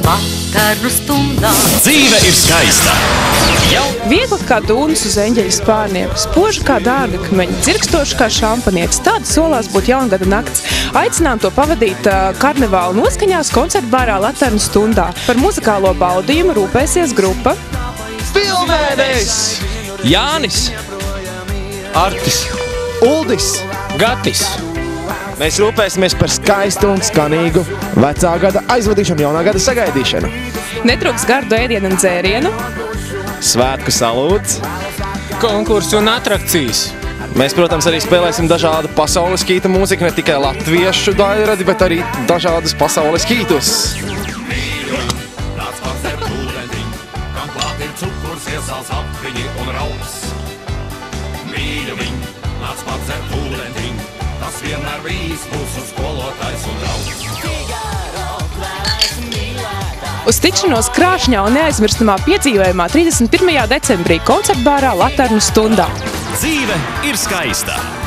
Laternu stundā. Dzīve ir skaista. Viegli kā dūnas uz eņģeļa spārniem, spoži kā dārgakmeņi, dzirkstoši kā šampanietis. Tāda solās būt jaungada nakts. Aicinām to pavadīt karnevāla noskaņās koncertbārā Laternu stundā. Par muzikālo baudījumu rūpēsies grupa Pilnēdējs, Jānis, Artis, Uldis, Gatis. Mēs rūpēsimies par skaistu un skanīgu vecā gada aizvadīšanu, jaunā gada sagaidīšanu. netrūks gardu ēdienu un dzērienu. Svētku salūts. Konkursi un atrakcijas. Mēs, protams, arī spēlēsim dažādu pasaules hītu mūziku, ne tikai latviešu daļradi, bet arī dažādas pasaules hītus. Vienmēr bijis mūsu skolotājs un draugs. Uz tikšanos krāšņā un neaizmirstamā piedzīvojumā 31. decembrī koncertbārā Laternu stundā. Dzīve ir skaista.